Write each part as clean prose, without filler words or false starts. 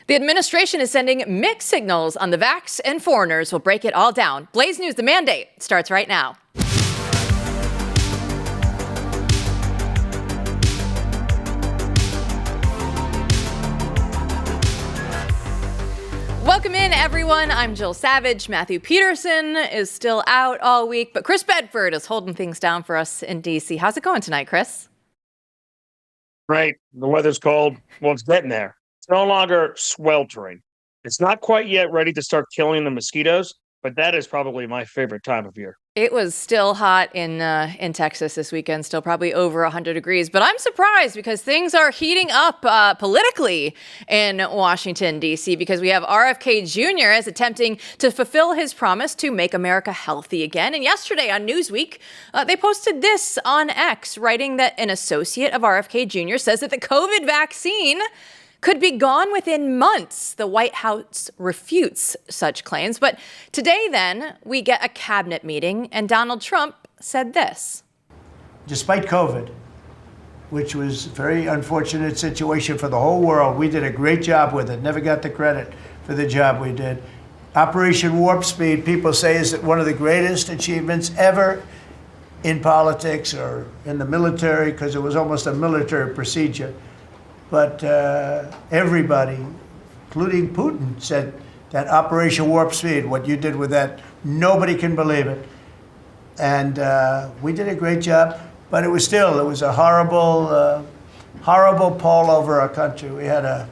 The administration is sending mixed signals on the vax, and foreigners will break it all down. Blaze News, The Mandate, starts right now. Welcome in, everyone. I'm Jill Savage. Matthew Peterson is still out all week, but Chris Bedford is holding things down for us in D.C. How's it going tonight, Chris? Great. The weather's cold. Well, it's getting there. It's no longer sweltering. It's not quite yet ready to start killing the mosquitoes, but that is probably my favorite time of year. It was still hot in Texas this weekend, still probably over 100 degrees. But I'm surprised because things are heating up politically in Washington, D.C., because we have RFK Jr. is attempting to fulfill his promise to make America healthy again. And yesterday on Newsweek, they posted this on X, writing that an associate of RFK Jr. says that the COVID vaccine could be gone within months. The White House refutes such claims. But today, then, we get a cabinet meeting, and Donald Trump said this. Despite COVID, which was a very unfortunate situation for the whole world, we did a great job with it. Never got the credit for the job we did. Operation Warp Speed, people say, is one of the greatest achievements ever in politics or in the military, because it was almost a military procedure. But everybody, including Putin, said that Operation Warp Speed, what you did with that, nobody can believe it. And we did a great job, but it was a horrible pall over our country. We had a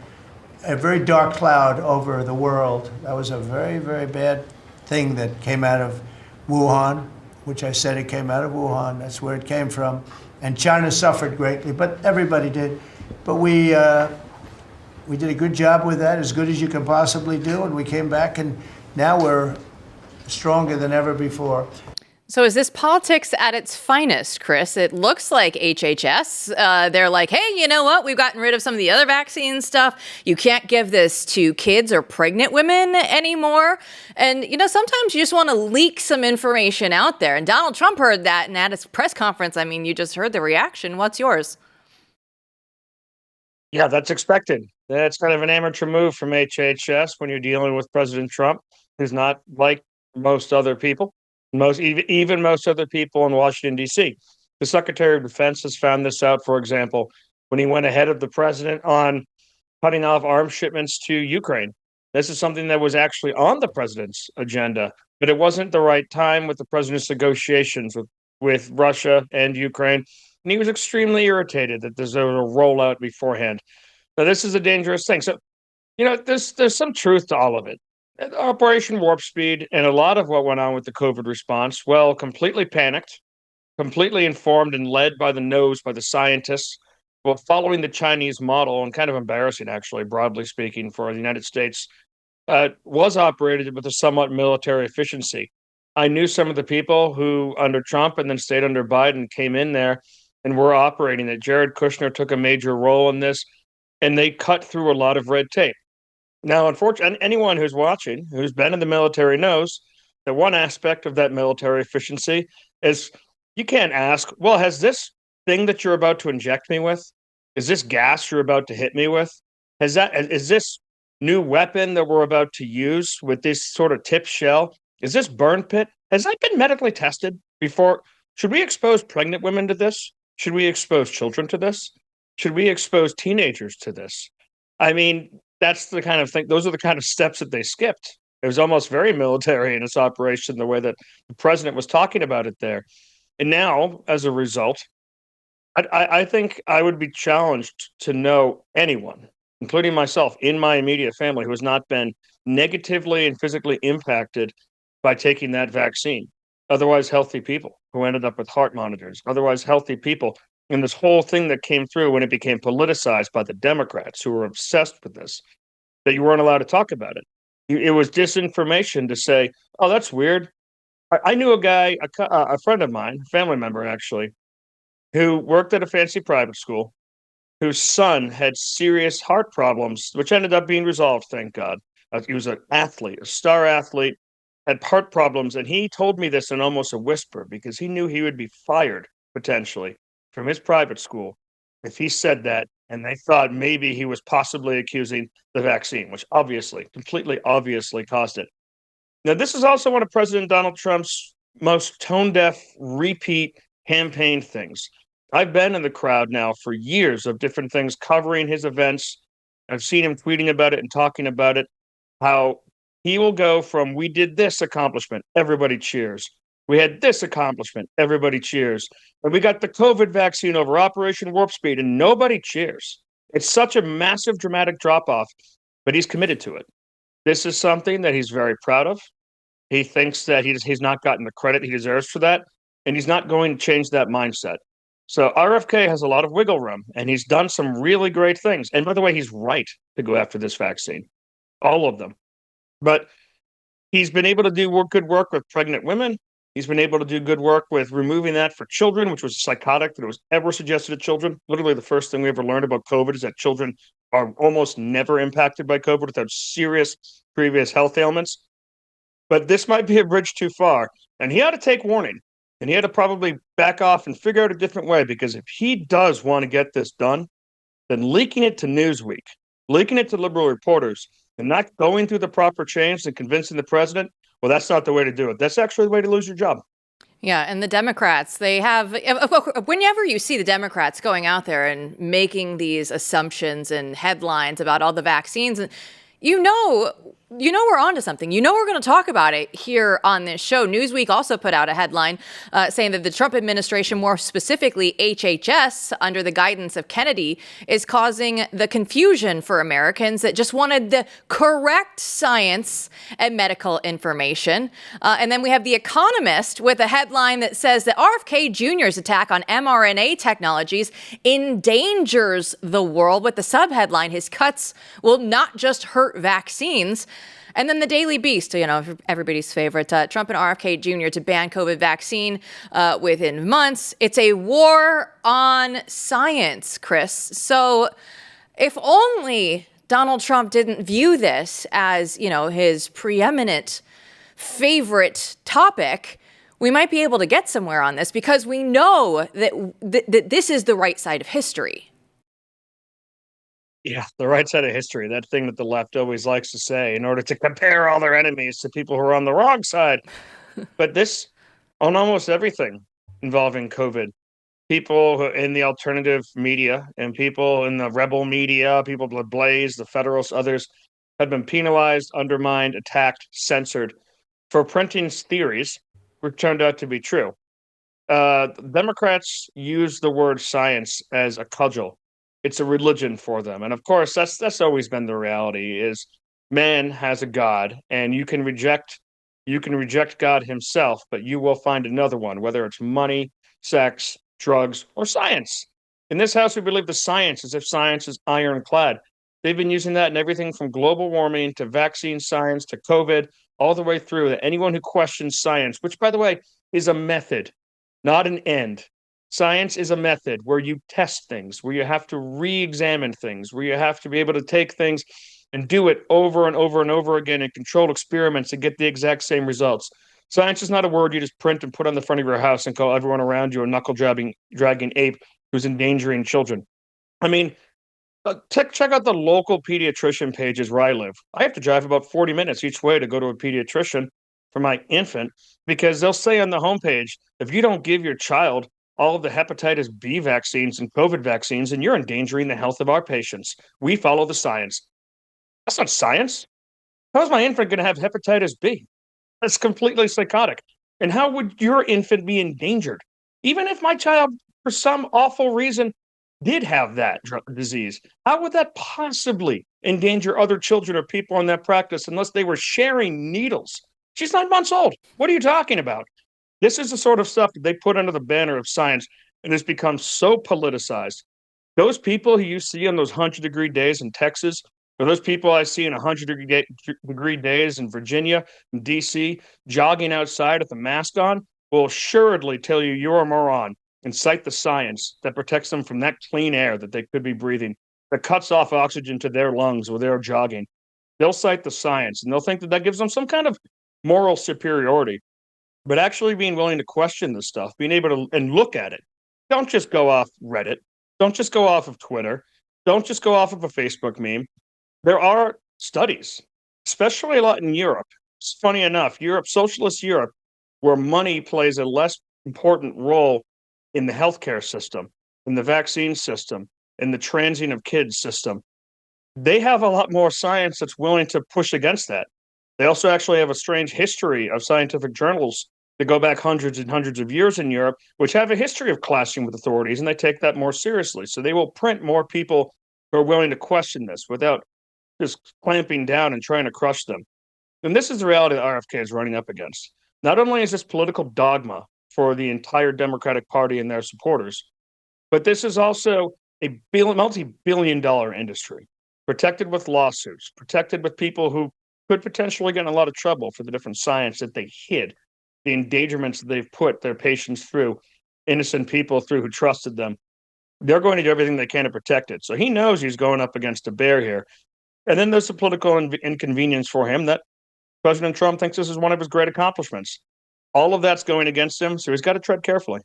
very dark cloud over the world. That was a very, very bad thing that came out of Wuhan, which I said it came out of Wuhan. That's where it came from. And China suffered greatly, but everybody did. But we did a good job with that, as good as you can possibly do, and we came back, and now we're stronger than ever before. So is this politics at its finest, Chris? It looks like HHS. They're like, hey, you know what? We've gotten rid of some of the other vaccine stuff. You can't give this to kids or pregnant women anymore. And, sometimes you just want to leak some information out there. And Donald Trump heard that, and at his press conference, you just heard the reaction. What's yours? Yeah, that's expected. That's kind of an amateur move from HHS when you're dealing with President Trump, who's not like most other people, even most other people in Washington, D.C. The Secretary of Defense has found this out, for example, when he went ahead of the president on cutting off arms shipments to Ukraine. This is something that was actually on the president's agenda, but it wasn't the right time with the president's negotiations with Russia and Ukraine. And he was extremely irritated that there's a rollout beforehand. Now, this is a dangerous thing. So, there's some truth to all of it. Operation Warp Speed and a lot of what went on with the COVID response, well, completely panicked, completely informed and led by the nose by the scientists, well, following the Chinese model, and kind of embarrassing, actually, broadly speaking, for the United States, was operated with a somewhat military efficiency. I knew some of the people who, under Trump and then stayed under Biden, came in there and were operating it. Jared Kushner took a major role in this, and they cut through a lot of red tape. Now, unfortunately, anyone who's watching, who's been in the military, knows that one aspect of that military efficiency is you can't ask, well, has this thing that you're about to inject me with, is this gas you're about to hit me with, is this new weapon that we're about to use with this sort of tip shell, is this burn pit, has that been medically tested before? Should we expose pregnant women to this? Should we expose children to this? Should we expose teenagers to this? That's the kind of thing, those are the kind of steps that they skipped. It was almost very military in its operation, the way that the president was talking about it there. And now, as a result, I think I would be challenged to know anyone, including myself, in my immediate family, who has not been negatively and physically impacted by taking that vaccine. Otherwise healthy people who ended up with heart monitors, otherwise healthy people. And this whole thing that came through when it became politicized by the Democrats, who were obsessed with this, that you weren't allowed to talk about it. It was disinformation to say, oh, that's weird. I knew a guy, a friend of mine, a family member actually, who worked at a fancy private school, whose son had serious heart problems, which ended up being resolved, thank God. He was an athlete, a star athlete, had heart problems, and he told me this in almost a whisper because he knew he would be fired potentially from his private school if he said that and they thought maybe he was possibly accusing the vaccine, which completely obviously caused it. Now, this is also one of President Donald Trump's most tone-deaf repeat campaign things. I've been in the crowd now for years of different things covering his events. I've seen him tweeting about it and talking about it, how he will go from, we did this accomplishment, everybody cheers. We had this accomplishment, everybody cheers. And we got the COVID vaccine over Operation Warp Speed, and nobody cheers. It's such a massive, dramatic drop-off, but he's committed to it. This is something that he's very proud of. He thinks that he's not gotten the credit he deserves for that, and he's not going to change that mindset. So RFK has a lot of wiggle room, and he's done some really great things. And by the way, he's right to go after this vaccine, all of them. But he's been able to do good work with pregnant women. He's been able to do good work with removing that for children, which was psychotic that it was ever suggested to children. Literally, the first thing we ever learned about COVID is that children are almost never impacted by COVID without serious previous health ailments. But this might be a bridge too far. And he had to take warning. And he had to probably back off and figure out a different way, because if he does want to get this done, then leaking it to Newsweek, leaking it to liberal reporters, and not going through the proper channels and convincing the president, well, that's not the way to do it. That's actually the way to lose your job. Yeah, and the Democrats, they have, whenever you see the Democrats going out there and making these assumptions and headlines about all the vaccines, you know we're onto something. You know we're going to talk about it here on this show. Newsweek also put out a headline saying that the Trump administration, more specifically HHS, under the guidance of Kennedy, is causing the confusion for Americans that just wanted the correct science and medical information. And then we have The Economist with a headline that says that RFK Jr.'s attack on mRNA technologies endangers the world, with the subheadline, his cuts will not just hurt vaccines. And then the Daily Beast, everybody's favorite, Trump and RFK Jr. to ban COVID vaccine within months. It's a war on science, Chris. So if only Donald Trump didn't view this as, his preeminent favorite topic, we might be able to get somewhere on this, because we know that this is the right side of history. Yeah, the right side of history, that thing that the left always likes to say in order to compare all their enemies to people who are on the wrong side. But this, on almost everything involving COVID, people in the alternative media and people in the rebel media, people like Blaze, the Federalists, others, have been penalized, undermined, attacked, censored for printing theories which turned out to be true. Democrats use the word science as a cudgel. It's a religion for them. And of course, that's always been the reality, is man has a God, and you can reject God himself, but you will find another one, whether it's money, sex, drugs, or science. In this house, we believe the science, as if science is ironclad. They've been using that in everything from global warming to vaccine science to COVID, all the way through, that anyone who questions science, which, by the way, is a method, not an end. Science is a method where you test things, where you have to re-examine things, where you have to be able to take things and do it over and over and over again in controlled experiments to get the exact same results. Science is not a word you just print and put on the front of your house and call everyone around you a knuckle-dragging ape who's endangering children. I mean, check out the local pediatrician pages where I live. I have to drive about 40 minutes each way to go to a pediatrician for my infant, because they'll say on the homepage, if you don't give your child all of the hepatitis B vaccines and COVID vaccines, and you're endangering the health of our patients. We follow the science. That's not science. How is my infant going to have hepatitis B? That's completely psychotic. And how would your infant be endangered? Even if my child, for some awful reason, did have that disease, how would that possibly endanger other children or people in that practice unless they were sharing needles? She's 9 months old. What are you talking about? This is the sort of stuff that they put under the banner of science, and it's become so politicized. Those people who you see on those 100-degree days in Texas, or those people I see in 100-degree days in Virginia and D.C., jogging outside with a mask on, will assuredly tell you you're a moron and cite the science that protects them from that clean air that they could be breathing, that cuts off oxygen to their lungs while they're jogging. They'll cite the science, and they'll think that gives them some kind of moral superiority. But actually being willing to question this stuff, being able to and look at it. Don't just go off Reddit. Don't just go off of Twitter. Don't just go off of a Facebook meme. There are studies, especially a lot in Europe. It's funny enough, socialist Europe, where money plays a less important role in the healthcare system, in the vaccine system, in the transing of kids system. They have a lot more science that's willing to push against that. They also actually have a strange history of scientific journals that go back hundreds and hundreds of years in Europe, which have a history of clashing with authorities, and they take that more seriously. So they will print more people who are willing to question this without just clamping down and trying to crush them. And this is the reality that RFK is running up against. Not only is this political dogma for the entire Democratic Party and their supporters, but this is also a multi-billion-dollar industry, protected with lawsuits, protected with people who could potentially get in a lot of trouble for the different science that they hid, the endangerments that they've put their patients through, innocent people through who trusted them. They're going to do everything they can to protect it. So he knows he's going up against a bear here. And then there's a political inconvenience for him that President Trump thinks this is one of his great accomplishments. All of that's going against him, so he's got to tread carefully.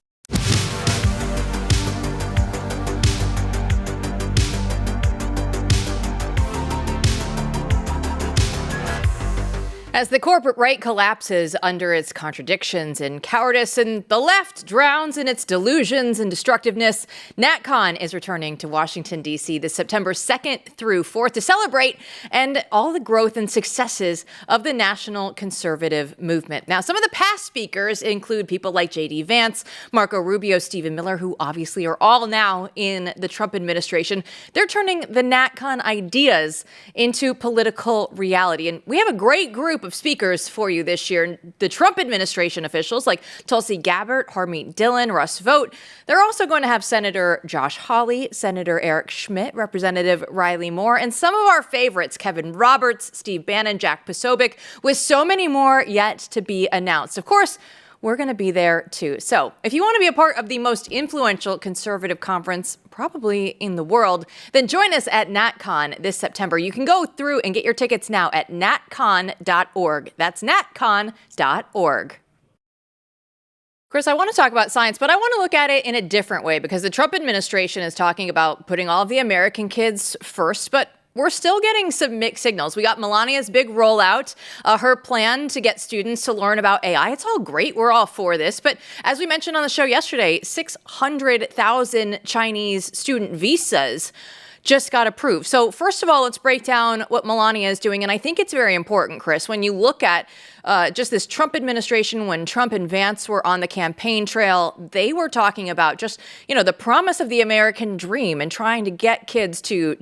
As the corporate right collapses under its contradictions and cowardice, and the left drowns in its delusions and destructiveness, NATCON is returning to Washington, D.C. this September 2nd through 4th to celebrate and all the growth and successes of the national conservative movement. Now, some of the past speakers include people like J.D. Vance, Marco Rubio, Stephen Miller, who obviously are all now in the Trump administration. They're turning the NATCON ideas into political reality. And we have a great group of speakers for you this year. The Trump administration officials like Tulsi Gabbard, Harmeet Dillon, Russ Vought. They're also going to have Senator Josh Hawley, Senator Eric Schmidt, Representative Riley Moore, and some of our favorites, Kevin Roberts, Steve Bannon, Jack Posobiec, with so many more yet to be announced. Of course, we're going to be there too. So if you want to be a part of the most influential conservative conference probably in the world, then join us at NatCon this September. You can go through and get your tickets now at natcon.org. That's natcon.org. Chris, I want to talk about science, but I want to look at it in a different way because the Trump administration is talking about putting all of the American kids first, but we're still getting some mixed signals. We got Melania's big rollout, her plan to get students to learn about AI. It's all great. We're all for this. But as we mentioned on the show yesterday, 600,000 Chinese student visas just got approved. So first of all, let's break down what Melania is doing. And I think it's very important, Chris, when you look at just this Trump administration, when Trump and Vance were on the campaign trail, they were talking about just, the promise of the American dream and trying to get kids to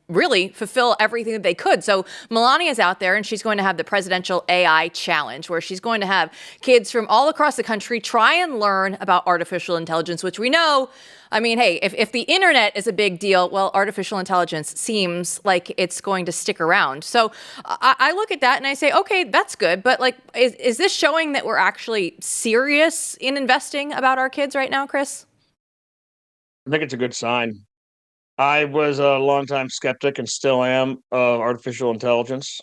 really fulfill everything that they could. So Melania's out there and she's going to have the Presidential AI Challenge, where she's going to have kids from all across the country try and learn about artificial intelligence, which we know, hey, if the internet is a big deal, well, artificial intelligence seems like it's going to stick around. So I look at that and I say, okay, that's good. But is this showing that we're actually serious in investing about our kids right now, Chris? I think it's a good sign. I was a longtime skeptic and still am of artificial intelligence.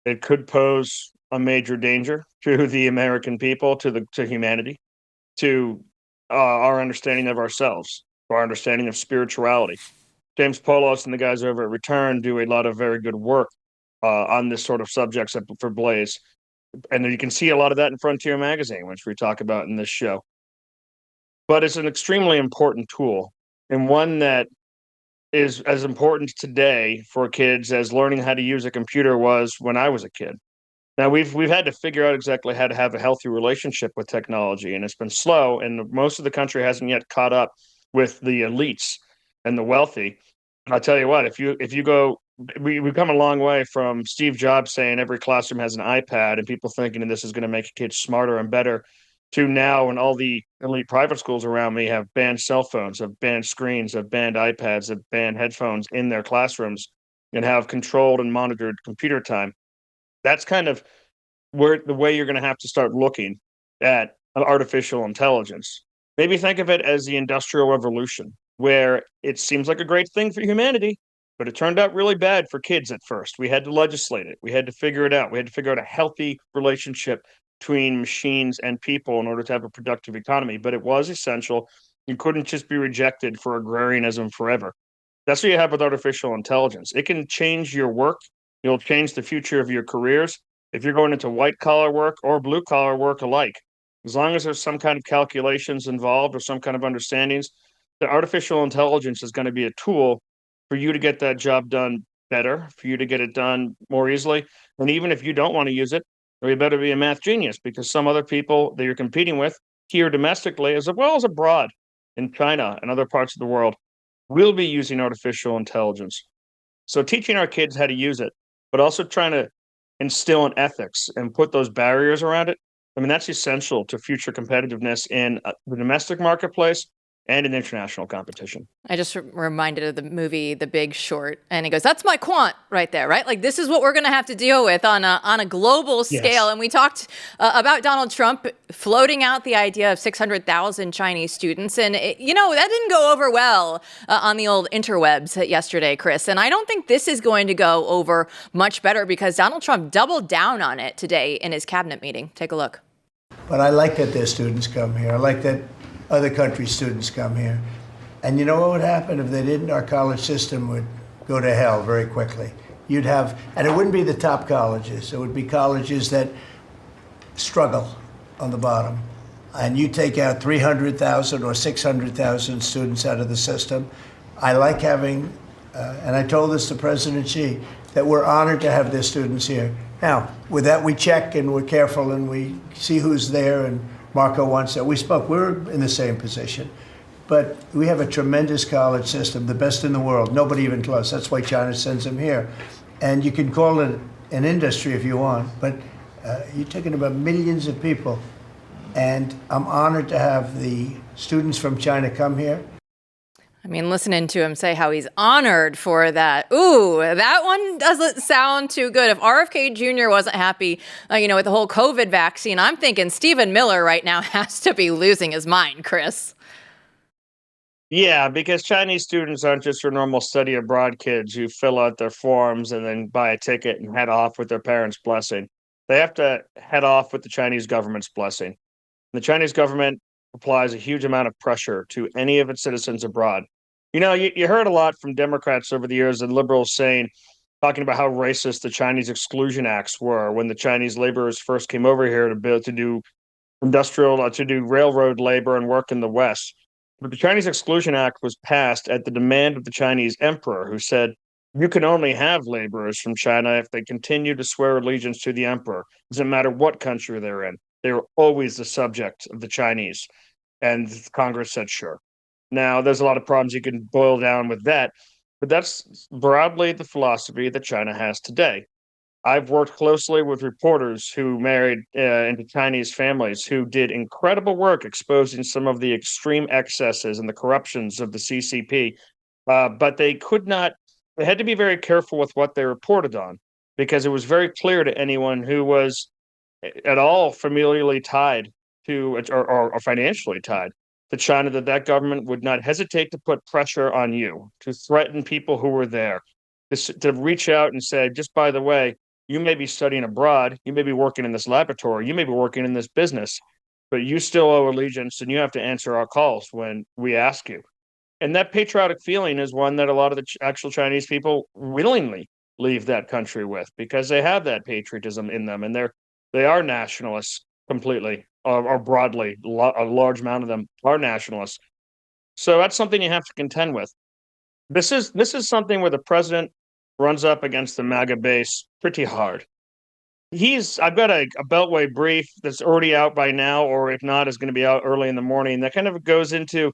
It could pose a major danger to the American people, to humanity, to our understanding of ourselves, our understanding of spirituality. James Poulos and the guys over at Return do a lot of very good work on this sort of subjects for Blaze. And you can see a lot of that in Frontier Magazine, which we talk about in this show. But it's an extremely important tool, and one that is as important today for kids as learning how to use a computer was when I was a kid. Now we've had to figure out exactly how to have a healthy relationship with technology, and it's been slow, and most of the country hasn't yet caught up with the elites and the wealthy. I'll tell you what, if you go, we've come a long way from Steve Jobs saying every classroom has an iPad and people thinking that this is going to make kids smarter and better, to now, when all the elite private schools around me have banned cell phones, have banned screens, have banned iPads, have banned headphones in their classrooms, and have controlled and monitored computer time. That's kind of the way you're going to have to start looking at artificial intelligence. Maybe think of it as the Industrial Revolution, where it seems like a great thing for humanity, but it turned out really bad for kids at first. We had to legislate it. We had to figure it out. We had to figure out a healthy relationship between machines and people in order to have a productive economy. But it was essential You couldn't just be rejected for agrarianism forever. That's what you have with artificial intelligence. It can change your work. It'll change the future of your careers if you're going into white collar work or blue collar work alike. As long as there's some kind of calculations involved or some kind of understandings, the artificial intelligence is going to be a tool for you to get that job done better, for you to get it done more easily. And even if you don't want to use it, you better be a math genius, because some other people that you're competing with here domestically, as well as abroad in China and other parts of the world, will be using artificial intelligence. So teaching our kids how to use it, but also trying to instill an ethics and put those barriers around it. I mean, that's essential to future competitiveness in the domestic marketplace and in international competition. I just reminded of the movie The Big Short, and he goes, "That's my quant right there, right? Like, this is what we're going to have to deal with on a global scale." Yes. And we talked about Donald Trump floating out the idea of 600,000 Chinese students, and that didn't go over well on the old interwebs yesterday, Chris. And I don't think this is going to go over much better, because Donald Trump doubled down on it today in his cabinet meeting. Take a look. But I like that their students come here. I like that other countries' students come here. And you know what would happen if they didn't? Our college system would go to hell very quickly. You'd have, and it wouldn't be the top colleges. It would be colleges that struggle on the bottom. And you take out 300,000 or 600,000 students out of the system. I like having, and I told this to President Xi, that we're honored to have their students here. Now, with that, we check and we're careful and we see who's there, and Marco wants that. We spoke, we're in the same position. But we have a tremendous college system, the best in the world, nobody even close. That's why China sends them here. And you can call it an industry if you want, but you're talking about millions of people. And I'm honored to have the students from China come here. I mean, listening to him say how he's honored for that. Ooh, that one doesn't sound too good. If RFK Jr. wasn't happy, with the whole COVID vaccine, I'm thinking Stephen Miller right now has to be losing his mind, Chris. Yeah, because Chinese students aren't just your normal study abroad kids who fill out their forms and then buy a ticket and head off with their parents' blessing. They have to head off with the Chinese government's blessing. The Chinese government applies a huge amount of pressure to any of its citizens abroad. You heard a lot from Democrats over the years and liberals talking about how racist the Chinese Exclusion Acts were when the Chinese laborers first came over here to do railroad labor and work in the West. But the Chinese Exclusion Act was passed at the demand of the Chinese emperor, who said, you can only have laborers from China if they continue to swear allegiance to the emperor. It doesn't matter what country they're in. They were always the subject of the Chinese. And Congress said, sure. Now, there's a lot of problems you can boil down with that, but that's broadly the philosophy that China has today. I've worked closely with reporters who married into Chinese families who did incredible work exposing some of the extreme excesses and the corruptions of the CCP, but they had to be very careful with what they reported on, because it was very clear to anyone who was at all familially tied to or financially tied to China that government would not hesitate to put pressure on you, to threaten people who were there, to reach out and say, just by the way, you may be studying abroad, you may be working in this laboratory, you may be working in this business, but you still owe allegiance and you have to answer our calls when we ask you. And that patriotic feeling is one that a lot of the actual Chinese people willingly leave that country with, because they have that patriotism in them, and they are nationalists completely, or broadly. A large amount of them are nationalists. So that's something you have to contend with. This is something where the president runs up against the MAGA base pretty hard. I've got a Beltway brief that's already out by now, or if not, is going to be out early in the morning. That kind of goes into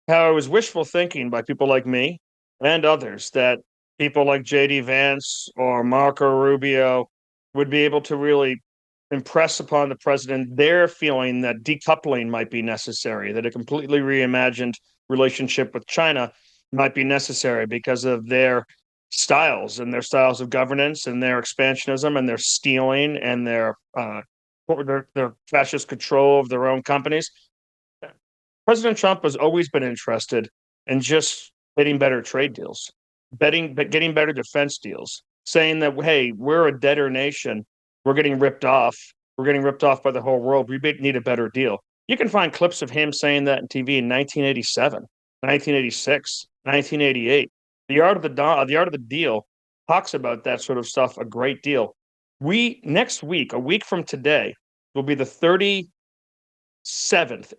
how it was wishful thinking by people like me and others that people like J.D. Vance or Marco Rubio would be able to really impress upon the president their feeling that decoupling might be necessary, that a completely reimagined relationship with China might be necessary because of their styles and their styles of governance and their expansionism and their stealing and their fascist control of their own companies. President Trump has always been interested in just getting better trade deals, getting better defense deals, saying that, hey, we're a debtor nation. We're getting ripped off. We're getting ripped off by the whole world. We need a better deal. You can find clips of him saying that on TV in 1987, 1986, 1988. The Art of the Deal talks about that sort of stuff a great deal. Next week, a week from today, will be the 37th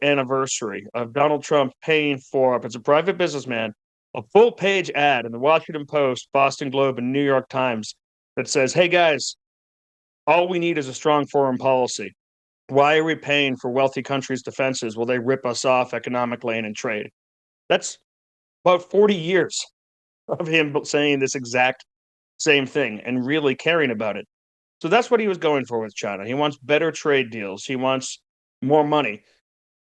anniversary of Donald Trump paying for, if it's a private businessman, a full page ad in the Washington Post, Boston Globe, and New York Times that says, hey guys, all we need is a strong foreign policy. Why are we paying for wealthy countries' defenses? Will they rip us off economically and in trade? That's about 40 years of him saying this exact same thing and really caring about it. So that's what he was going for with China. He wants better trade deals. He wants more money.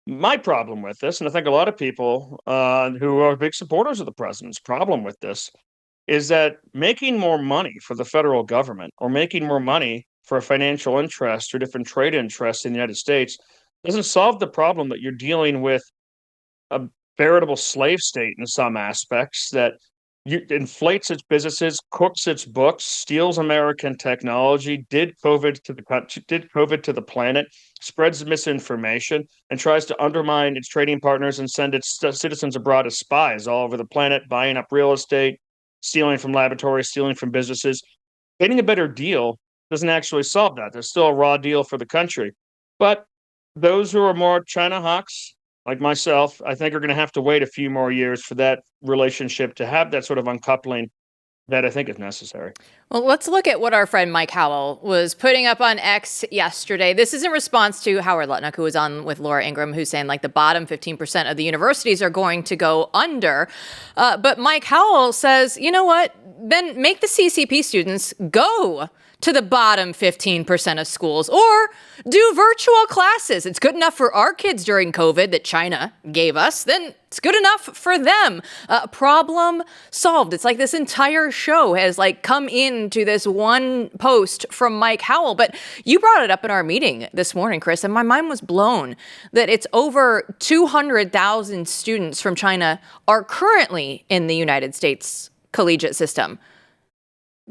My problem with this, and I think a lot of people who are big supporters of the president's problem with this, is that making more money for the federal government or making more money for a financial interest or different trade interests in the United States doesn't solve the problem that you're dealing with a veritable slave state in some aspects that inflates its businesses, cooks its books, steals American technology, did COVID to the planet, spreads misinformation, and tries to undermine its trading partners and send its citizens abroad as spies all over the planet, buying up real estate, stealing from laboratories, stealing from businesses. Getting a better deal doesn't actually solve that. There's still a raw deal for the country. But those who are more China hawks, like myself, I think are going to have to wait a few more years for that relationship to have that sort of uncoupling that I think is necessary. Well, let's look at what our friend Mike Howell was putting up on X yesterday. This is in response to Howard Lutnick, who was on with Laura Ingraham, who's saying like the bottom 15% of the universities are going to go under. But Mike Howell says, you know what? Then make the CCP students go to the bottom 15% of schools or do virtual classes. It's good enough for our kids during COVID that China gave us, then it's good enough for them. Problem solved. It's like this entire show has like come into this one post from Mike Howell. But you brought it up in our meeting this morning, Chris, and my mind was blown that it's over 200,000 students from China are currently in the United States collegiate system.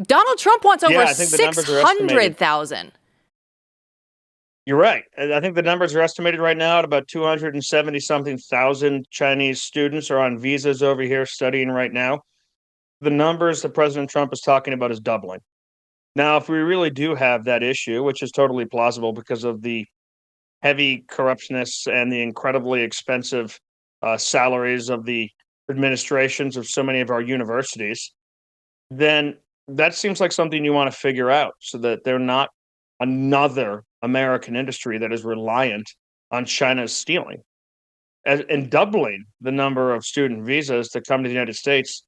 Donald Trump wants over 600,000. You're right. I think the numbers are estimated right now at about 270-something thousand Chinese students are on visas over here studying right now. The numbers that President Trump is talking about is doubling. Now, if we really do have that issue, which is totally plausible because of the heavy corruptionists and the incredibly expensive salaries of the administrations of so many of our universities, then that seems like something you want to figure out so that they're not another American industry that is reliant on China's stealing. And doubling the number of student visas that come to the United States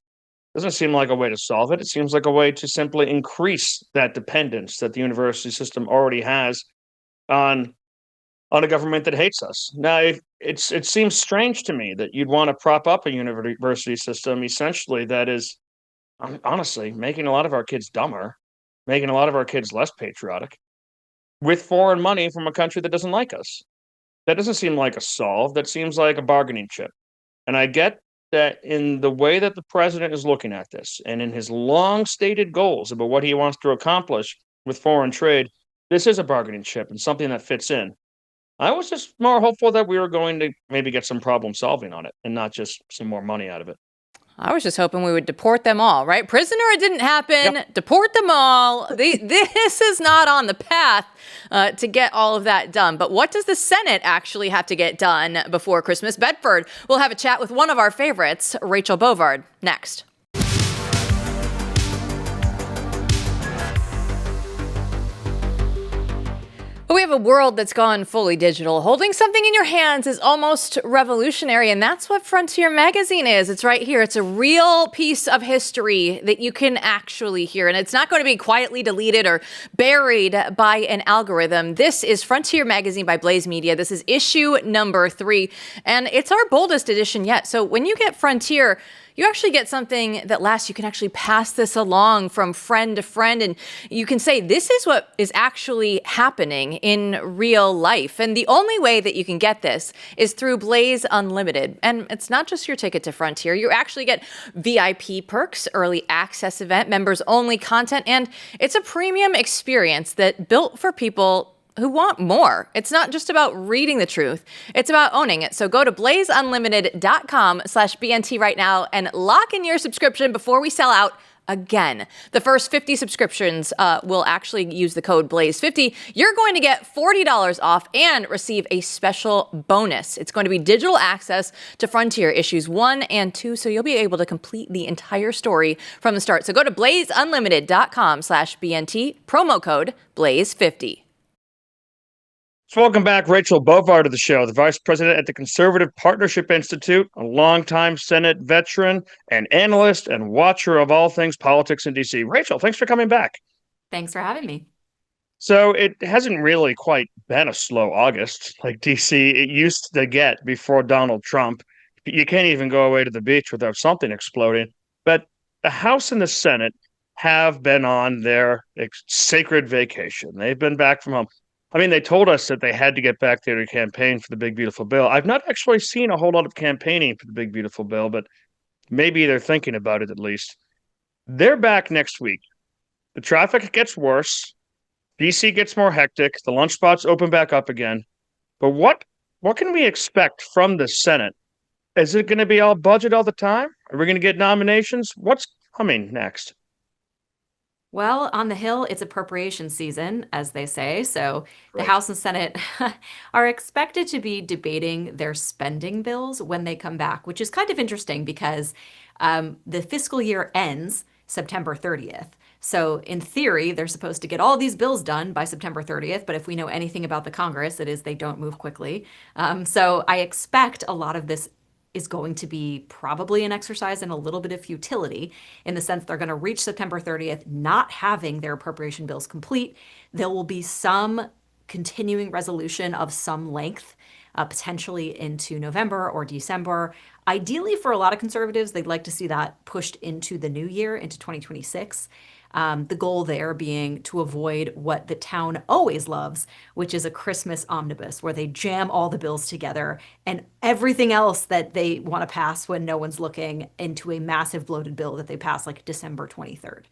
doesn't seem like a way to solve it. It seems like a way to simply increase that dependence that the university system already has on a government that hates us. Now, it seems strange to me that you'd want to prop up a university system essentially that is honestly making a lot of our kids dumber, making a lot of our kids less patriotic, with foreign money from a country that doesn't like us. That doesn't seem like a solve. That seems like a bargaining chip. And I get that in the way that the president is looking at this and in his long-stated goals about what he wants to accomplish with foreign trade, this is a bargaining chip and something that fits in. I was just more hopeful that we were going to maybe get some problem solving on it and not just some more money out of it. I was just hoping we would deport them all, right? Prisoner, it didn't happen. Yep. Deport them all. This is not on the path to get all of that done. But what does the Senate actually have to get done before Christmas? Bedford, we'll have a chat with one of our favorites, Rachel Bovard, next. But we have a world that's gone fully digital. Holding something in your hands is almost revolutionary, and that's what Frontier Magazine is. It's right here. It's a real piece of history that you can actually hear, and it's not going to be quietly deleted or buried by an algorithm. This is Frontier Magazine by Blaze Media. This is issue number 3, and it's our boldest edition yet. So when you get Frontier, you actually get something that lasts. You can actually pass this along from friend to friend, and you can say, this is what is actually happening in real life. And the only way that you can get this is through Blaze Unlimited. And it's not just your ticket to Frontier. You actually get VIP perks, early access event, members only content, and it's a premium experience that built for people who want more. It's not just about reading the truth. It's about owning it. So go to blazeunlimited.com/BNT right now and lock in your subscription before we sell out again. The first 50 subscriptions will actually use the code BLAZE50. You're going to get $40 off and receive a special bonus. It's going to be digital access to Frontier issues 1 and 2, so you'll be able to complete the entire story from the start. So go to blazeunlimited.com/BNT, promo code BLAZE50. So welcome back, Rachel Bovard of the show, the vice president at the Conservative Partnership Institute, a longtime Senate veteran, an analyst, and watcher of all things politics in D.C. Rachel, thanks for coming back. Thanks for having me. So it hasn't really quite been a slow August like D.C. it used to get before Donald Trump. You can't even go away to the beach without something exploding. But the House and the Senate have been on their sacred vacation. They've been back from home. I mean, they told us that they had to get back there to campaign for the big, beautiful bill. I've not actually seen a whole lot of campaigning for the big, beautiful bill, but maybe they're thinking about it at least. They're back next week. The traffic gets worse. DC gets more hectic. The lunch spots open back up again. But what can we expect from the Senate? Is it going to be all budget all the time? Are we going to get nominations? What's coming next? Well, on the Hill, it's appropriation season, as they say. So the House and Senate are expected to be debating their spending bills when they come back, which is kind of interesting because the fiscal year ends September 30th. So in theory, they're supposed to get all these bills done by September 30th. But if we know anything about the Congress, it is they don't move quickly. So I expect a lot of this is going to be probably an exercise in a little bit of futility in the sense they're going to reach September 30th not having their appropriation bills complete. There will be some continuing resolution of some length, potentially into November or December. Ideally, for a lot of conservatives, they'd like to see that pushed into the new year, into 2026. The goal there being to avoid what the town always loves, which is a Christmas omnibus, where they jam all the bills together and everything else that they want to pass when no one's looking into a massive bloated bill that they pass like December 23rd.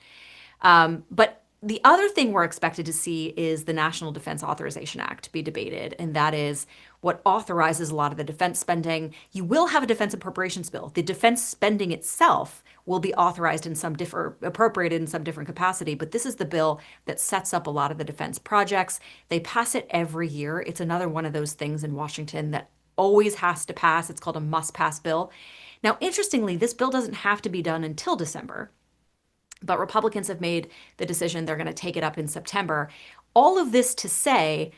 But the other thing we're expected to see is the National Defense Authorization Act be debated, and that is what authorizes a lot of the defense spending. You will have a defense appropriations bill. The defense spending itself will be authorized in some appropriated in some different capacity, but this is the bill that sets up a lot of the defense projects. They pass it every year. It's another one of those things in Washington that always has to pass. It's called a must-pass bill. Now, interestingly, this bill doesn't have to be done until December, but Republicans have made the decision they're going to take it up in September. All of this to say,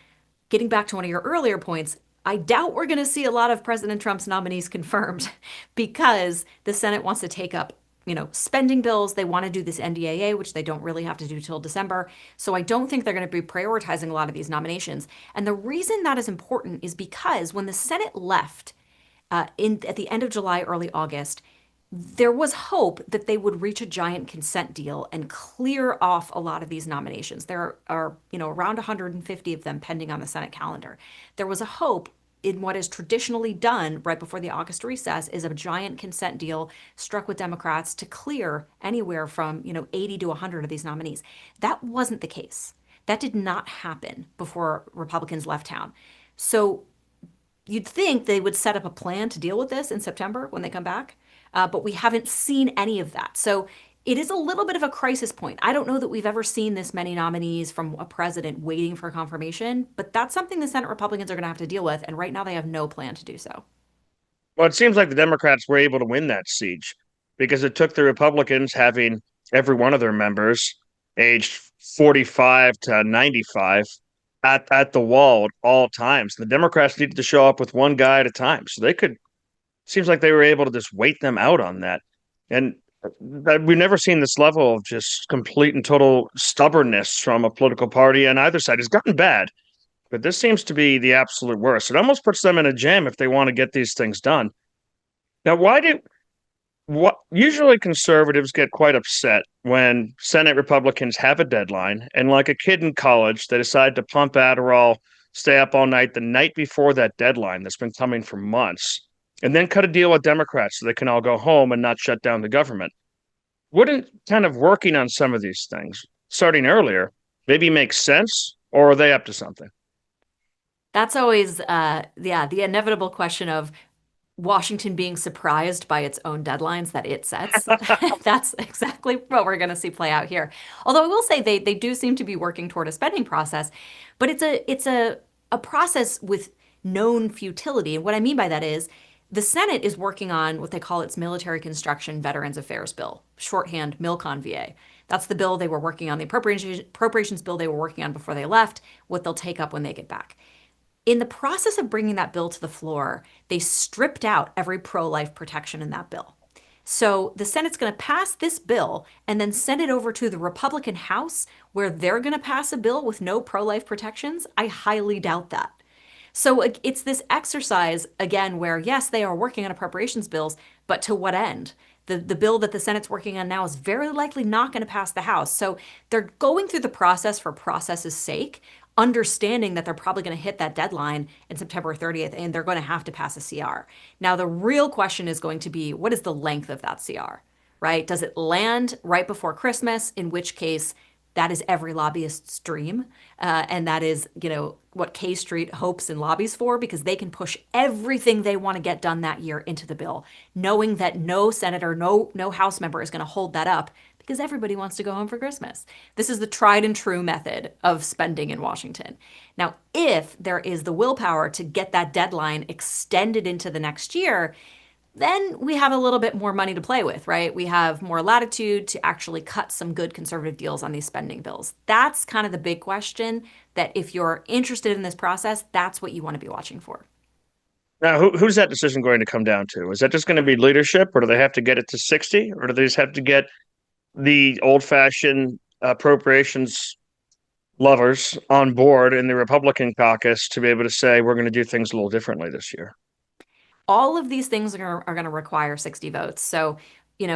getting back to one of your earlier points, I doubt we're going to see a lot of President Trump's nominees confirmed because the Senate wants to take up spending bills. They want to do this NDAA, which they don't really have to do till December. So I don't think they're going to be prioritizing a lot of these nominations. And the reason that is important is because when the Senate left at the end of July, early August, there was hope that they would reach a giant consent deal and clear off a lot of these nominations. There are, around 150 of them pending on the Senate calendar. There was a hope in what is traditionally done right before the August recess is a giant consent deal struck with Democrats to clear anywhere from, 80 to 100 of these nominees. That wasn't the case. That did not happen before Republicans left town. So you'd think they would set up a plan to deal with this in September when they come back. But we haven't seen any of that. So it is a little bit of a crisis point. I don't know that we've ever seen this many nominees from a president waiting for confirmation, but that's something the Senate Republicans are going to have to deal with. And right now they have no plan to do so. Well, it seems like the Democrats were able to win that siege because it took the Republicans having every one of their members aged 45 to 95 at the wall at all times. The Democrats needed to show up with one guy at a time. So seems like they were able to just wait them out on that. And we've never seen this level of just complete and total stubbornness from a political party on either side. It's gotten bad, but this seems to be the absolute worst. It almost puts them in a jam if they want to get these things done. Now, usually conservatives get quite upset when Senate Republicans have a deadline, and like a kid in college, they decide to pump Adderall, stay up all night the night before that deadline that's been coming for months, and then cut a deal with Democrats so they can all go home and not shut down the government. Wouldn't kind of working on some of these things, starting earlier, maybe make sense, or are they up to something? That's always, the inevitable question of Washington being surprised by its own deadlines that it sets. That's exactly what we're going to see play out here. Although I will say they do seem to be working toward a spending process, but it's a process with known futility. And what I mean by that is the Senate is working on what they call its Military Construction Veterans Affairs Bill, shorthand MILCON VA. That's the bill they were working on, the appropriations bill they were working on before they left, what they'll take up when they get back. In the process of bringing that bill to the floor, they stripped out every pro-life protection in that bill. So the Senate's going to pass this bill and then send it over to the Republican House where they're going to pass a bill with no pro-life protections. I highly doubt that. So it's this exercise, again, where yes, they are working on appropriations bills, but to what end? The bill that the Senate's working on now is very likely not going to pass the House. So they're going through the process for process's sake, understanding that they're probably going to hit that deadline in September 30th, and they're going to have to pass a CR. Now, the real question is going to be, what is the length of that CR, right? Does it land right before Christmas, in which case that is every lobbyist's dream, and that is, what K Street hopes and lobbies for, because they can push everything they want to get done that year into the bill, knowing that no senator, no House member is going to hold that up because everybody wants to go home for Christmas. This is the tried and true method of spending in Washington. Now, if there is the willpower to get that deadline extended into the next year, then we have a little bit more money to play with, right? We have more latitude to actually cut some good conservative deals on these spending bills. That's kind of the big question that if you're interested in this process, that's what you want to be watching for. Now, who's that decision going to come down to? Is that just going to be leadership, or do they have to get it to 60, or do they just have to get the old-fashioned appropriations lovers on board in the Republican caucus to be able to say we're going to do things a little differently this year? All of these things are going to require 60 votes. So,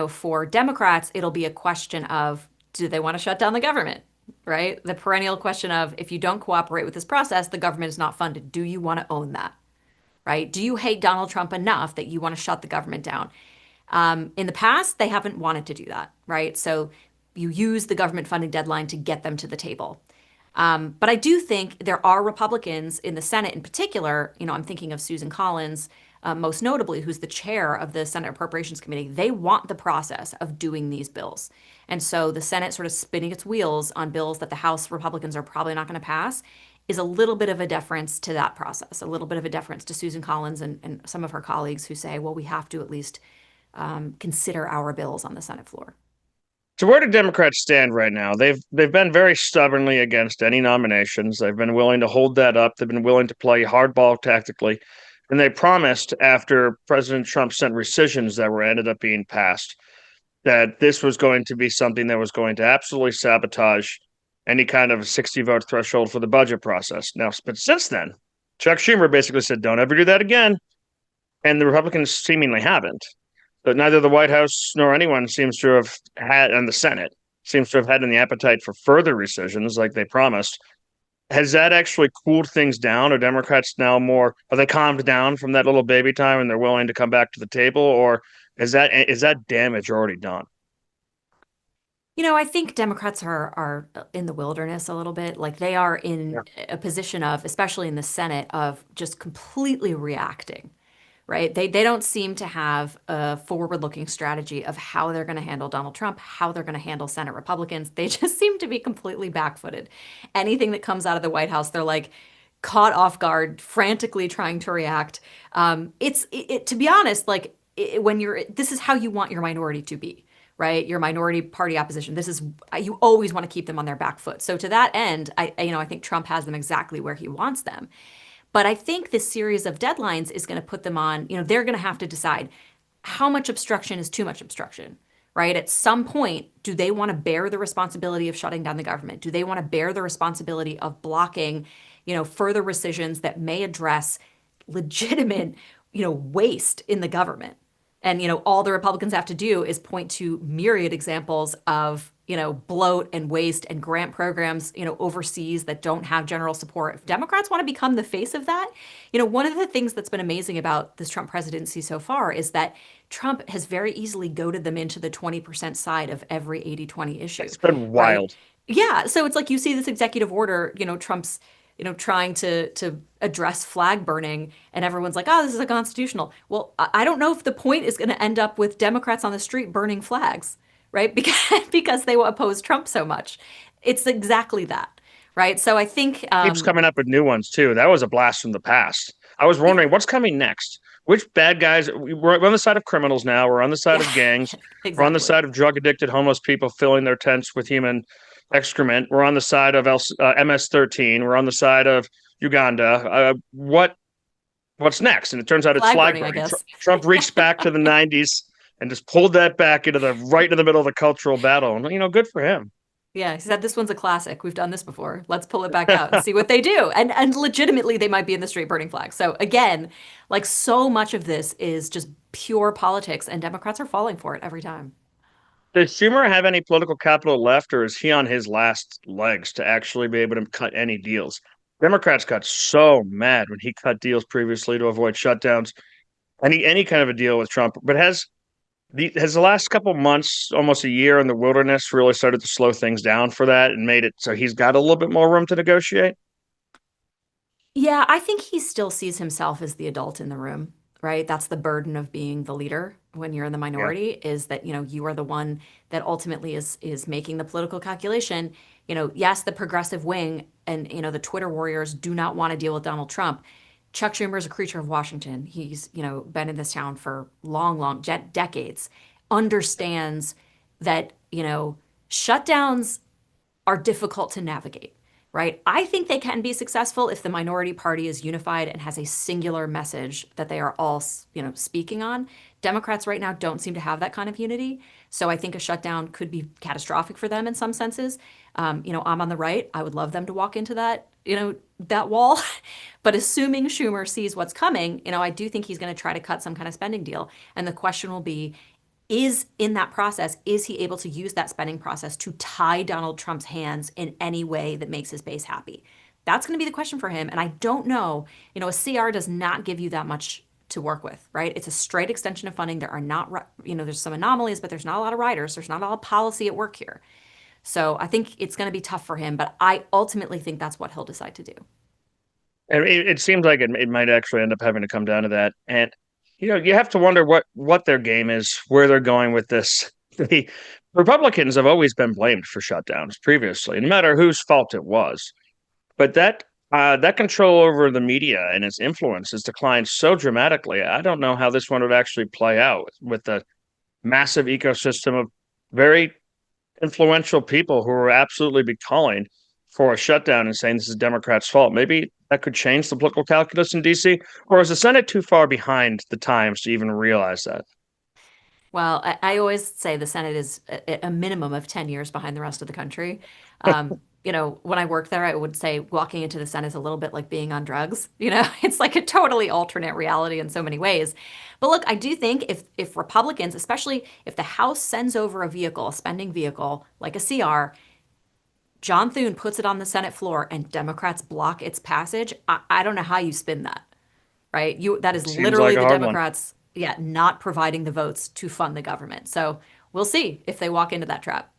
for Democrats, it'll be a question of, do they want to shut down the government, right? The perennial question of, if you don't cooperate with this process, the government is not funded. Do you want to own that, right? Do you hate Donald Trump enough that you want to shut the government down? In the past, they haven't wanted to do that, right? So you use the government funding deadline to get them to the table. But I do think there are Republicans in the Senate in particular, I'm thinking of Susan Collins, most notably, who's the chair of the Senate Appropriations Committee. They want the process of doing these bills. And so the Senate sort of spinning its wheels on bills that the House Republicans are probably not going to pass is a little bit of a deference to that process, a little bit of a deference to Susan Collins and some of her colleagues who say, well, we have to at least consider our bills on the Senate floor. So where do Democrats stand right now? They've been very stubbornly against any nominations. They've been willing to hold that up. They've been willing to play hardball tactically. And they promised after President Trump sent rescissions that were ended up being passed that this was going to be something that was going to absolutely sabotage any kind of 60-vote threshold for the budget process. Now, but since then, Chuck Schumer basically said, don't ever do that again. And the Republicans seemingly haven't. But neither the White House nor anyone seems to have had, and the Senate seems to have had any appetite for further rescissions like they promised. Has that actually cooled things down? Are Democrats now are they calmed down from that little baby time and they're willing to come back to the table? Or is that damage already done? I think Democrats are in the wilderness a little bit. Like they are in a position of, especially in the Senate, of just completely reacting, right? They don't seem to have a forward-looking strategy of how they're going to handle Donald Trump, how they're going to handle Senate Republicans. They just seem to be completely back-footed. Anything that comes out of the White House, they're like caught off guard, frantically trying to react. To be honest, like this is how you want your minority to be, right? Your minority party opposition. You always want to keep them on their back foot. So to that end, I think Trump has them exactly where he wants them. But I think this series of deadlines is going to put them on, they're going to have to decide how much obstruction is too much obstruction, right? At some point, do they want to bear the responsibility of shutting down the government? Do they want to bear the responsibility of blocking, further rescissions that may address legitimate, waste in the government? And, all the Republicans have to do is point to myriad examples of, bloat and waste and grant programs, overseas that don't have general support. If Democrats want to become the face of that, one of the things that's been amazing about this Trump presidency so far is that Trump has very easily goaded them into the 20% side of every 80-20 issue. It's been wild. Right? Yeah. So it's like you see this executive order, Trump's trying to address flag burning, and everyone's like, oh, this is unconstitutional. Well, I don't know if the point is going to end up with Democrats on the street burning flags, right? Because they will oppose Trump so much. It's exactly that, right? So I think Keeps coming up with new ones too. That was a blast from the past. I was wondering what's coming next. Which bad guys? We're on the side of criminals now. We're on the side of gangs. We're on the exactly. side of drug-addicted homeless people filling their tents with human excrement. We're on the side of MS-13. We're on the side of Uganda. What's next? And it turns out it's Flag flag burning, I burning. guess. Trump reached back to the 90s and just pulled that back into the right in the middle of the cultural battle. And good for him. Yeah, he said this one's a classic. We've done this before. Let's pull it back out and see what they do. And legitimately, they might be in the street burning flags. So again, like so much of this is just pure politics, and Democrats are falling for it every time. Does Schumer have any political capital left, or is he on his last legs to actually be able to cut any deals? Democrats got so mad when he cut deals previously to avoid shutdowns, any kind of a deal with Trump. But has the last couple months, almost a year in the wilderness, really started to slow things down for that and made it so he's got a little bit more room to negotiate? Yeah, I think he still sees himself as the adult in the room, right? That's the burden of being the leader when you're in the Yeah. minority, is that, you are the one that ultimately is making the political calculation. Yes, the progressive wing and, the Twitter warriors do not want to deal with Donald Trump. Chuck Schumer is a creature of Washington. He's, been in this town for long decades, understands that, shutdowns are difficult to navigate, right? I think they can be successful if the minority party is unified and has a singular message that they are all, speaking on. Democrats right now don't seem to have that kind of unity. So I think a shutdown could be catastrophic for them in some senses. I'm on the right. I would love them to walk into that, that wall. But assuming Schumer sees what's coming, I do think he's going to try to cut some kind of spending deal. And the question will be, is in that process, is he able to use that spending process to tie Donald Trump's hands in any way that makes his base happy? That's going to be the question for him. And I don't know, a CR does not give you that much to work with, right? It's a straight extension of funding. There are not, there's some anomalies, but there's not a lot of riders. There's not a lot of policy at work here. So I think it's going to be tough for him, but I ultimately think that's what he'll decide to do. And it seems like it might actually end up having to come down to that. And you have to wonder what their game is, where they're going with this. The Republicans have always been blamed for shutdowns previously, no matter whose fault it was. But that control over the media and its influence has declined so dramatically. I don't know how this one would actually play out with the massive ecosystem of very influential people who are absolutely be calling for a shutdown and saying this is Democrats' fault. Maybe that could change the political calculus in DC, or is the Senate too far behind the times to even realize that? Well, I always say the Senate is a minimum of 10 years behind the rest of the country. When I worked there, I would say walking into the Senate is a little bit like being on drugs. It's like a totally alternate reality in so many ways. But look, I do think if Republicans, especially if the House sends over a vehicle, a spending vehicle like a CR, John Thune puts it on the Senate floor and Democrats block its passage, I don't know how you spin that, right? That is Seems literally like a the hard one. Democrats, yeah, not providing the votes to fund the government. So we'll see if they walk into that trap.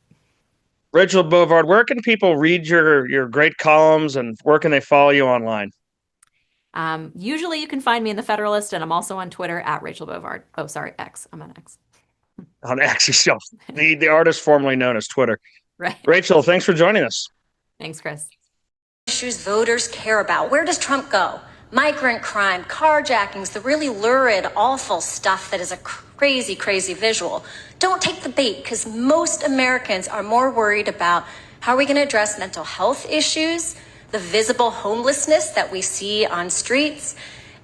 Rachel Bovard, where can people read your great columns and where can they follow you online? Usually you can find me in the Federalist, and I'm also on Twitter at Rachel Bovard. Oh, sorry, X. I'm on X. On Axis Shelf, the artist formerly known as Twitter. Right. Rachel, thanks for joining us. Thanks, Chris. Issues voters care about. Where does Trump go? Migrant crime, carjackings, the really lurid, awful stuff that is a crazy, crazy visual. Don't take the bait, because most Americans are more worried about how are we going to address mental health issues, the visible homelessness that we see on streets,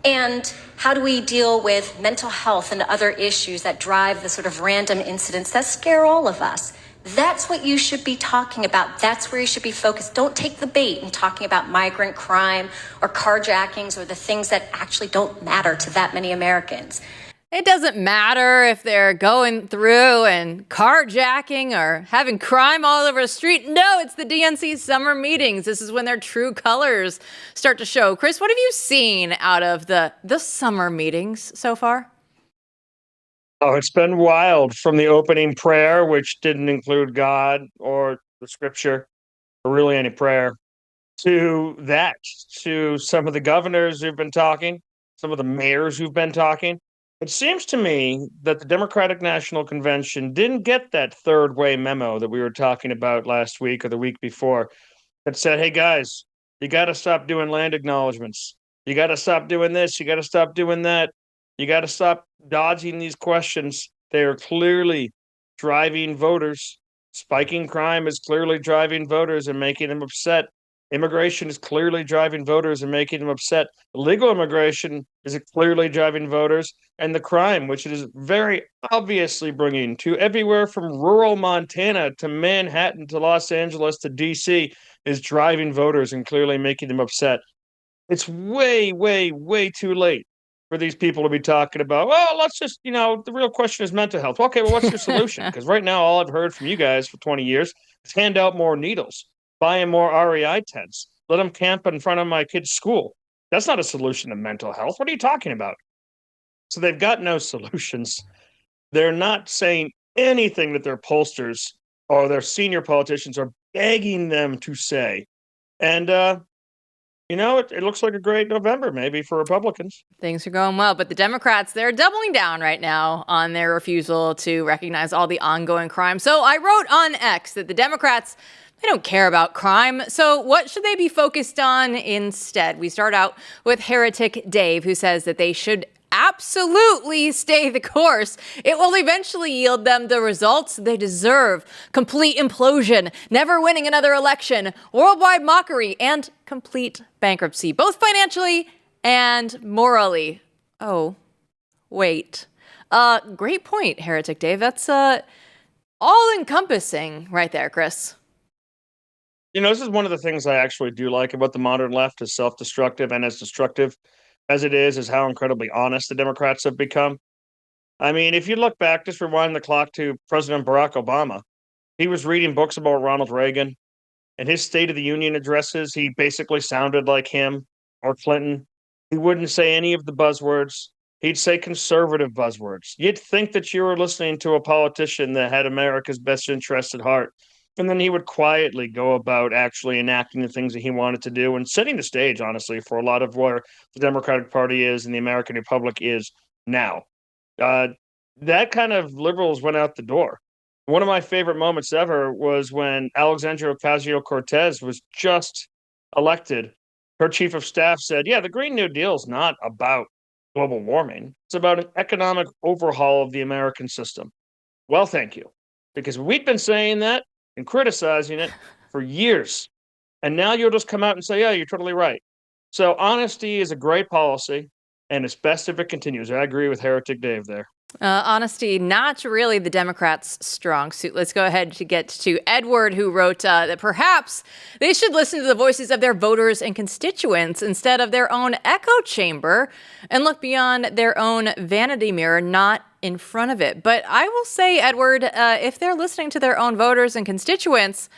and how do we deal with mental health and other issues that drive the sort of random incidents that scare all of us. That's what you should be talking about. That's where you should be focused. Don't take the bait in talking about migrant crime or carjackings or the things that actually don't matter to that many Americans. It doesn't matter if they're going through and carjacking or having crime all over the street. No, it's the DNC summer meetings. This is when their true colors start to show. Chris, what have you seen out of the summer meetings so far? Oh, it's been wild from the opening prayer, which didn't include God or the scripture or really any prayer. to that, to some of the governors who've been talking, some of the mayors who've been talking. It seems to me that the Democratic National Convention didn't get that third way memo that we were talking about last week or the week before that said, hey guys, you got to stop doing land acknowledgments. You got to stop doing this. You got to stop doing that. You got to stop dodging these questions. They are clearly driving voters. Spiking crime is clearly driving voters and making them upset. Immigration is clearly driving voters and making them upset. Illegal immigration is clearly driving voters. And the crime, which it is very obviously bringing to everywhere from rural Montana to Manhattan to Los Angeles to DC, is driving voters and clearly making them upset. It's way, way, way too late for these people to be talking about, well, let's just, the real question is mental health. Okay, well, what's your solution? Because right now, all I've heard from you guys for 20 years is hand out more needles, buying more REI tents, let them camp in front of my kid's school. That's not a solution to mental health. What are you talking about? So they've got no solutions. They're not saying anything that their pollsters or their senior politicians are begging them to say. And, it looks like a great November, maybe, for Republicans. Things are going well, but the Democrats, they're doubling down right now on their refusal to recognize all the ongoing crime. So I wrote on X that the Democrats, they don't care about crime. So what should they be focused on instead? We start out with Heretic Dave, who says that they should absolutely stay the course. It will eventually yield them the results they deserve. Complete implosion, never winning another election, worldwide mockery, and complete bankruptcy, both financially and morally. Oh, wait. Great point, Heretic Dave. That's all-encompassing right there, Chris. This is one of the things I actually do like about the modern left, as self-destructive and as destructive as it is how incredibly honest the Democrats have become. I mean, if you look back, just rewind the clock to President Barack Obama. He was reading books about Ronald Reagan, and his State of the Union addresses, he basically sounded like him or Clinton. He wouldn't say any of the buzzwords. He'd say conservative buzzwords. You'd think that you were listening to a politician that had America's best interests at heart. And then he would quietly go about actually enacting the things that he wanted to do and setting the stage, honestly, for a lot of where the Democratic Party is and the American Republic is now. That kind of liberals went out the door. One of my favorite moments ever was when Alexandria Ocasio-Cortez was just elected. Her chief of staff said, yeah, the Green New Deal is not about global warming. It's about an economic overhaul of the American system. Well, thank you. Because we've been saying that and criticizing it for years. And now you'll just come out and say, yeah, you're totally right. So honesty is a great policy, and it's best if it continues. I agree with Heretic Dave there. Honesty, not really the Democrats' strong suit. Let's go ahead to get to Edward, who wrote that perhaps they should listen to the voices of their voters and constituents instead of their own echo chamber and look beyond their own vanity mirror, not in front of it. But I will say, Edward, if they're listening to their own voters and constituents,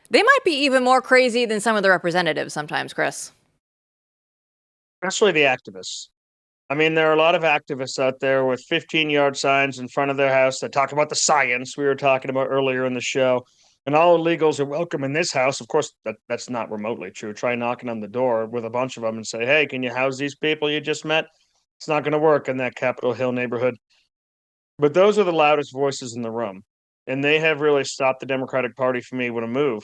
they might be even more crazy than some of the representatives sometimes, Chris. Especially the activists. I mean, there are a lot of activists out there with 15-yard signs in front of their house that talk about the science we were talking about earlier in the show. And all illegals are welcome in this house. Of course, that's not remotely true. Try knocking on the door with a bunch of them and say, hey, can you house these people you just met? It's not going to work in that Capitol Hill neighborhood. But those are the loudest voices in the room. And they have really stopped the Democratic Party from able to move.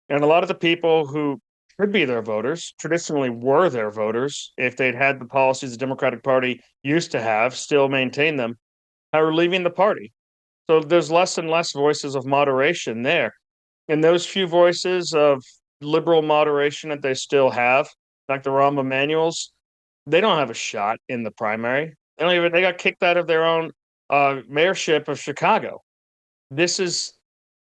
And a lot of the people who could be their voters, traditionally were their voters, if they'd had the policies the Democratic Party used to have, still maintain them, are leaving the party. So there's less and less voices of moderation there. And those few voices of liberal moderation that they still have, like the Rahm Emanuels, they don't have a shot in the primary. They got kicked out of their own mayorship of Chicago.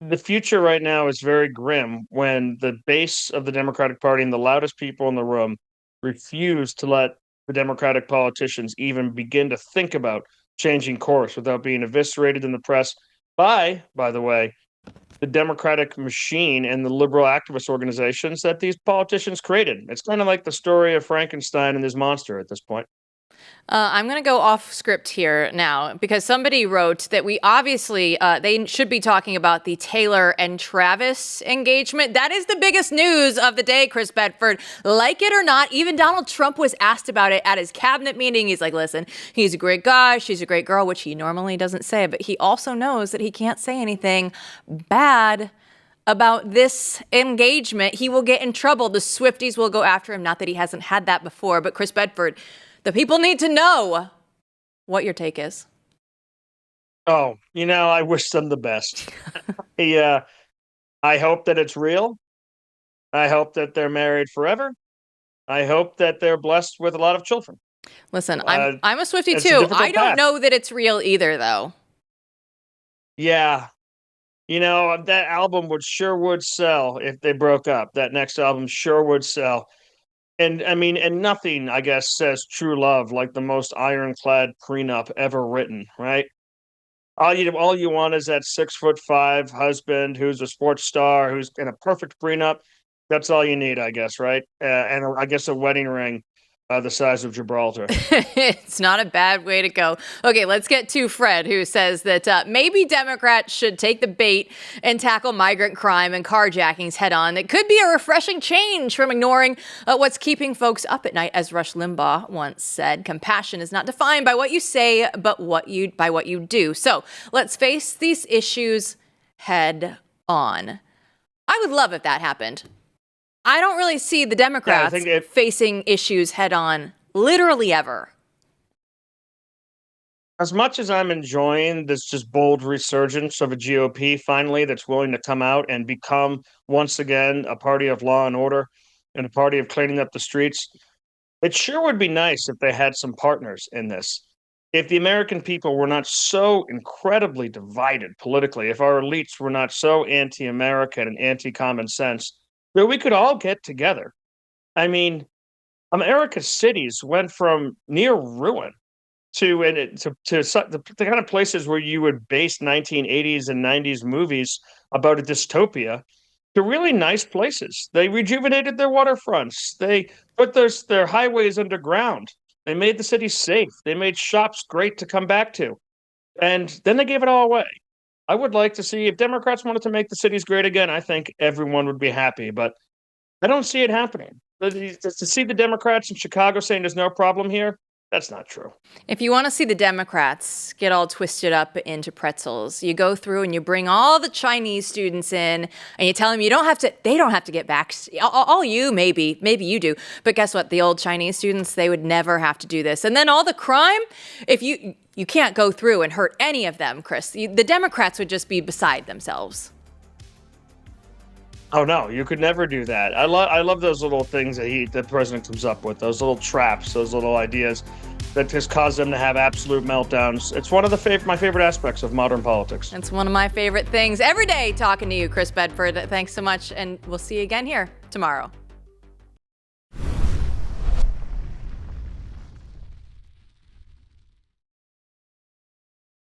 The future right now is very grim when the base of the Democratic Party and the loudest people in the room refuse to let the Democratic politicians even begin to think about changing course without being eviscerated in the press by the way, the Democratic machine and the liberal activist organizations that these politicians created. It's kind of like the story of Frankenstein and his monster at this point. I'm going to go off script here now because somebody wrote that we obviously, they should be talking about the Taylor and Travis engagement. That is the biggest news of the day, Chris Bedford. Like it or not, even Donald Trump was asked about it at his cabinet meeting. He's like, listen, he's a great guy. She's a great girl, which he normally doesn't say, but he also knows that he can't say anything bad about this engagement. He will get in trouble. The Swifties will go after him. Not that he hasn't had that before, but Chris Bedford, the people need to know what your take is. Oh, I wish them the best. I hope that it's real. I hope that they're married forever. I hope that they're blessed with a lot of children. Listen, I'm a Swiftie it's a too. difficult I don't path. know that it's real either, though. Yeah. That album would sell if they broke up. That next album sure would sell. And I mean, and nothing, I guess, says true love like the most ironclad prenup ever written, right? All you want is that 6'5" husband who's a sports star, who's in a perfect prenup. That's all you need, I guess, right? And I guess a wedding ring the size of Gibraltar. It's not a bad way to go. Okay, let's get to Fred, who says that maybe Democrats should take the bait and tackle migrant crime and carjackings head on. It could be a refreshing change from ignoring what's keeping folks up at night, as Rush Limbaugh once said. Compassion is not defined by what you say, but by what you do. So let's face these issues head on. I would love if that happened. I don't really see the Democrats facing issues head on literally ever. As much as I'm enjoying this just bold resurgence of a GOP finally that's willing to come out and become once again a party of law and order and a party of cleaning up the streets, it sure would be nice if they had some partners in this. If the American people were not so incredibly divided politically, if our elites were not so anti-American and anti-common sense, that we could all get together. I mean, America's cities went from near ruin to the kind of places where you would base 1980s and 90s movies about a dystopia to really nice places. They rejuvenated their waterfronts. They put their highways underground. They made the city safe. They made shops great to come back to. And then they gave it all away. I would like to see if Democrats wanted to make the cities great again, I think everyone would be happy, but I don't see it happening. To see the Democrats in Chicago saying there's no problem here, that's not true. If you want to see the Democrats get all twisted up into pretzels, you go through and you bring all the Chinese students in and you tell them they don't have to get vaxxed. All you, maybe you do. But guess what? The old Chinese students, they would never have to do this. And then all the crime, if you can't go through and hurt any of them, Chris. The Democrats would just be beside themselves. Oh no, you could never do that. I love those little things that the president comes up with, those little traps, those little ideas that just cause them to have absolute meltdowns. It's one of my favorite aspects of modern politics. It's one of my favorite things every day talking to you, Chris Bedford. Thanks so much, and we'll see you again here tomorrow.